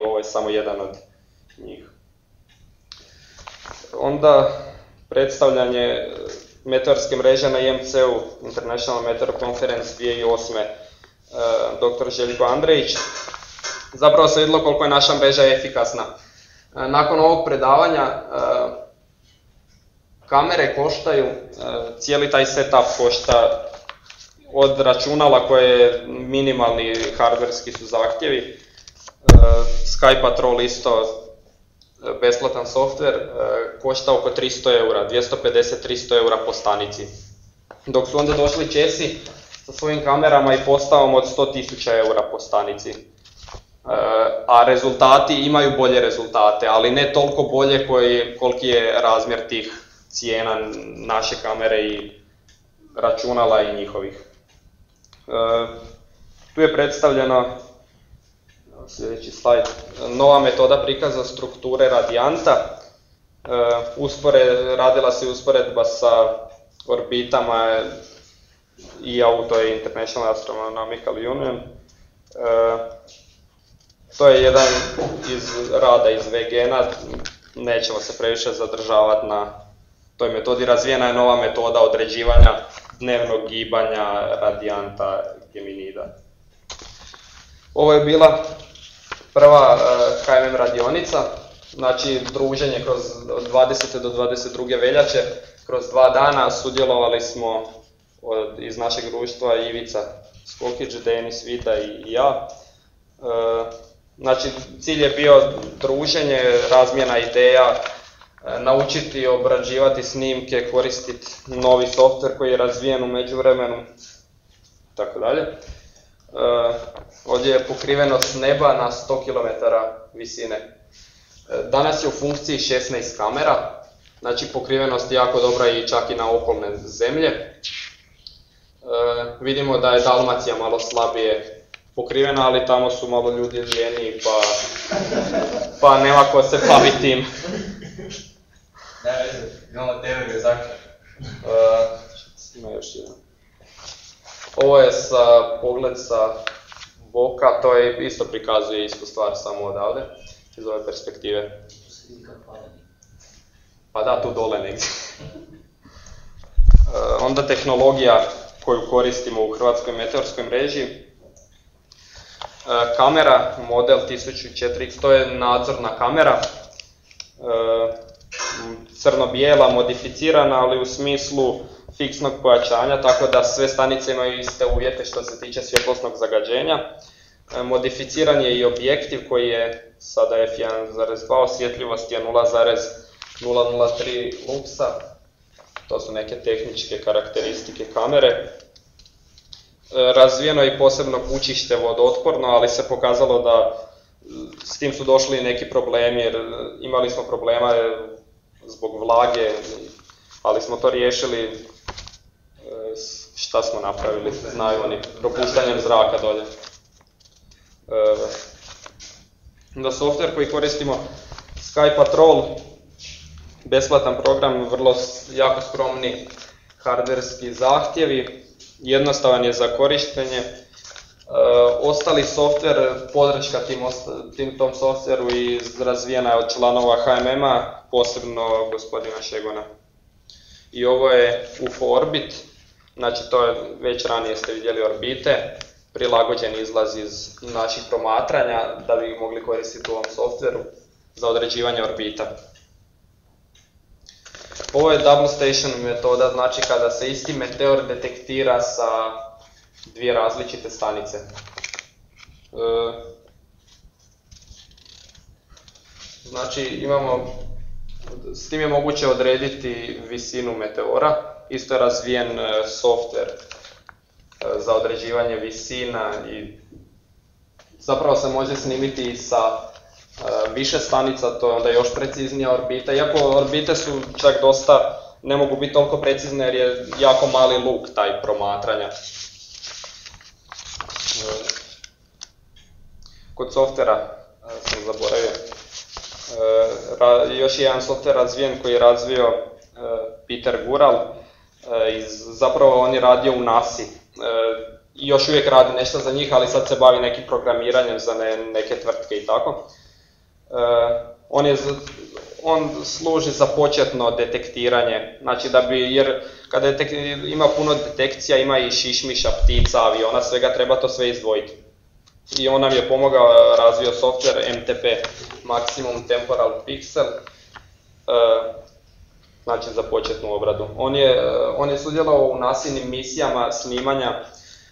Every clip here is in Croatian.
ovo je samo jedan od njih. Onda predstavljanje meteorske mreže na IMC-u, International Meteor Conference 2008. Dr. Željko Andrejić. Zapravo se vidjelo koliko je naša mreža efikasna. Nakon ovog predavanja kamere koštaju, cijeli taj setup košta od računala koje minimalni hardverski su zahtjevi. Sky Patrol isto besplatan software, košta oko 300 eura, 250-300 eura po stanici. Dok su onda došli Česi sa svojim kamerama i postavom od 100.000 eura po stanici. A rezultati imaju bolje rezultate, ali ne toliko bolje koliki je razmjer tih cijena naše kamere i računala i njihovih. Tu je predstavljeno, sljedeći slajd, nova metoda prikaza strukture radijanta. Radila se usporedba sa orbitama IAU, to je International Astronomical Union. To je jedan iz rada iz VGN-a, nećemo se previše zadržavati na toj metodi. Razvijena je nova metoda određivanja dnevnog gibanja radijanta Geminida. Ovo je bila prva HMM radionica, znači druženje od 20. do 22. veljače, kroz 2 dana sudjelovali smo iz našeg društva Ivica Skokić, Denis Vida i ja. Znači, cilj je bio druženje, razmjena ideja, naučiti obrađivati snimke, koristiti novi softver koji je razvijen u međuvremenu, tako dalje. Ovdje je pokrivenost neba na 100 km visine. Danas je u funkciji 16 kamera, znači pokrivenost je jako dobra i čak i na okolne zemlje. Vidimo da je Dalmacija malo slabije pokrivena, ali tamo su malo ljudi ljeniji, pa nema ko se bavi tim. Ne veze, imamo teoriju zaključka. Ima još jedan. Ovo je pogled sa boka, to je isto prikazuje istu stvar samo odavde, iz ove perspektive. Pa da, tu dole negdje. Onda tehnologija koju koristimo u Hrvatskoj meteorskoj mreži. Kamera, model 1004X, to je nadzorna kamera. Crno-bijela, modificirana, ali u smislu fiksnog pojačanja, tako da sve stanice imaju iste uvjete što se tiče svjetlosnog zagađenja. Modificiran je i objektiv koji je sada f1.2, osvjetljivost je 0,003 luksa. To su neke tehničke karakteristike kamere. Razvijeno je i posebno kućište vodootporno, ali se pokazalo da s tim su došli neki problemi, jer imali smo problema zbog vlage, ali smo to riješili. Šta smo napravili, znaju oni, propuštanjem zraka dolje. Da software koji koristimo, Sky Patrol, besplatan program, vrlo jako skromni hardverski zahtjevi, jednostavan je za korištenje. Ostali software, podrška tom softveru i razvijena je od članova HMM-a, posebno gospodina Šegona. I ovo je UFO Orbit, znači to je, već ranije ste vidjeli orbite, prilagođen izlaz iz naših promatranja da bi mogli koristiti u ovom softveru za određivanje orbita. Ovo je double station metoda, znači kada se isti meteor detektira sa dvije različite stanice. Znači s tim je moguće odrediti visinu meteora, isto je razvijen softver za određivanje visina i zapravo se može snimiti i sa više stanica, to je onda još preciznija orbita, iako orbite su čak dosta, ne mogu biti toliko precizne jer je jako mali luk taj promatranja. Kod softvera sam zaboravio, još jedan softver razvijen koji je razvio Peter Gural, zapravo on je radio u NASA-i. Još uvijek radi nešto za njih, ali sad se bavi nekim programiranjem za neke tvrtke i tako. On služi za početno detektiranje, znači jer kada ima puno detekcija, ima i šišmiša, ptica, aviona, svega, treba to sve izdvojiti. I on nam je pomogao, razvio software MTP, Maximum Temporal Pixel, znači za početnu obradu. On je sudjelovao u nasilnim misijama snimanja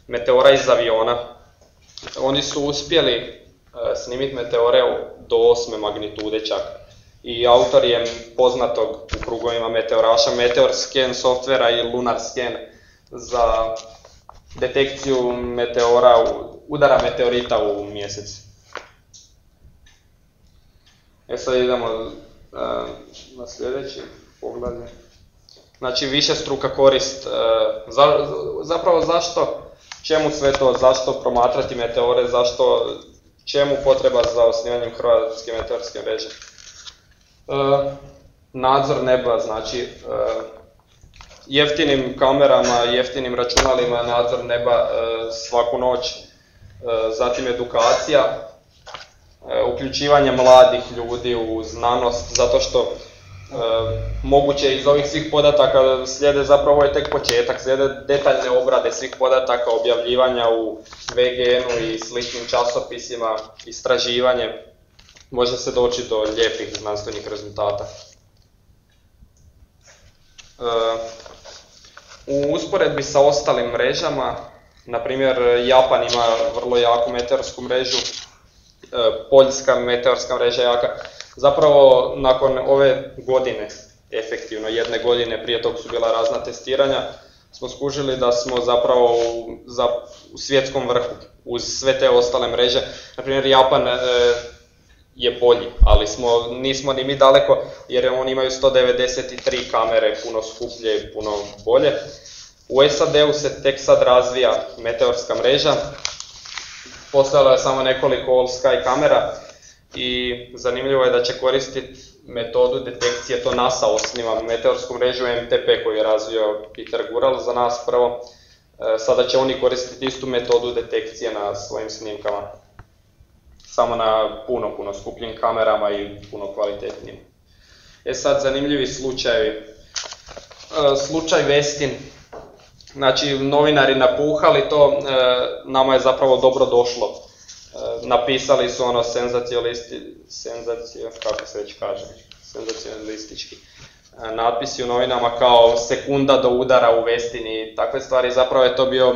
meteora iz aviona. Oni su uspjeli snimiti meteore do 8. magnitude čak. I autor je poznatog u krugovima meteoraša Meteor Scan softvera i Lunar Scan za detekciju meteora, udara meteorita u mjesec. Sad idemo na sljedeći poglavlje. Znači višestruka korist. Zapravo zašto, čemu sve to, zašto promatrati meteore, čemu potreba za osnivanjem Hrvatske meteorske mreže? Nadzor neba, znači jeftinim kamerama, jeftinim računalima, nadzor neba svaku noć, zatim edukacija, uključivanje mladih ljudi u znanost, zato što moguće iz ovih svih podataka slijede, zapravo ovo je tek početak, slijede detaljne obrade svih podataka, objavljivanja u VGN-u i sličnim časopisima, istraživanje, može se doći do lijepih znanstvenih rezultata. U usporedbi sa ostalim mrežama, na primjer Japan ima vrlo jaku meteorsku mrežu, Poljska meteorska mreža jaka. Zapravo nakon ove godine, efektivno jedne godine, prije tog su bila razna testiranja, smo skužili da smo zapravo u svjetskom vrhu uz sve te ostale mreže. Na primjer Japan je bolji, ali nismo ni mi daleko jer oni imaju 193 kamere, puno skuplje, puno bolje. U SAD-u se tek sad razvija meteorska mreža, postojalo je samo nekoliko all sky kamera i zanimljivo je da će koristiti metodu detekcije, to NASA osniva, meteorsku mrežu MTP koju je razvio Peter Gural za nas prvo. Sada će oni koristiti istu metodu detekcije na svojim snimkama, samo na puno skupljim kamerama i puno kvalitetnijim. Sad zanimljivi slučajevi. Slučaj Westin. Znači, novinari napuhali to, nama je zapravo dobro došlo. Napisali su ono senzacionalistički natpisi u novinama kao sekunda do udara u Westin i takve stvari. Zapravo je to bio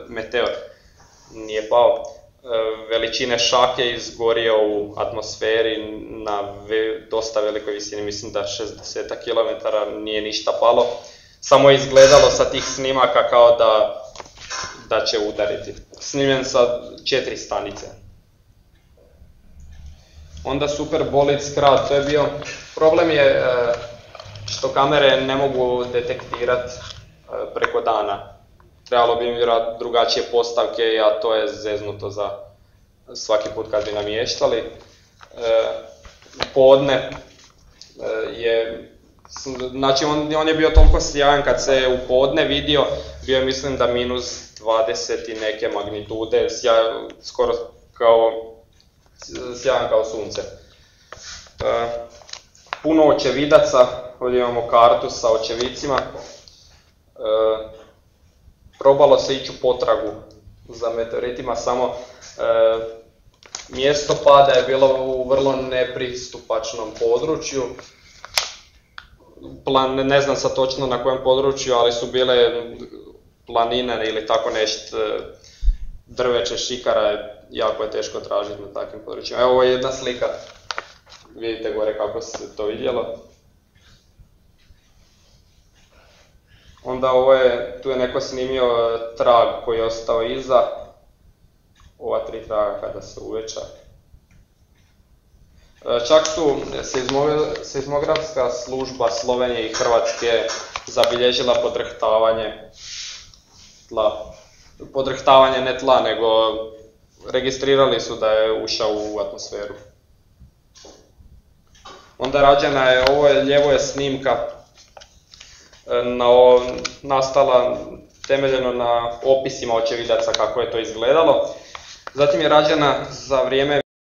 meteor, nije pao. Veličine šake izgorio u atmosferi na dosta velikoj visini, mislim da 60 km nije ništa palo. Samo je izgledalo sa tih snimaka kao da će udariti. Snimljen sa 4 stanice. Onda super bolid skrat, to je bio, problem je što kamere ne mogu detektirati preko dana. Trebalo bi im vjerojatno drugačije postavke, a to je zeznuto za svaki put kad bi namještali. Podne je, znači on je bio toliko sjajan kad se u podne vidio, bio je mislim da -20 i neke magnitude, skoro sjajan kao sunce. Puno očevidaca, ovdje imamo kartu sa očevicima. Probalo se ići u potragu za meteoritima, samo mjesto pada je bilo u vrlo nepristupačnom području. Ne znam sad točno na kojem području, ali su bile planine ili tako nešto, drveće, šikara, jako je teško tražiti na takvim područjima. Evo, ovo je jedna slika, vidite gore kako se to vidjelo. Onda tu je neko snimio trag koji je ostao iza, ova 3 traga kada se uveća. Čak su seizmografska služba Slovenije i Hrvatske zabilježila podrhtavanje tla. Podrhtavanje ne tla, nego registrirali su da je ušao u atmosferu. Onda rađena je, lijevo je snimka nastala temeljeno na opisima očevidaca kako je to izgledalo. Zatim je rađena za vrijeme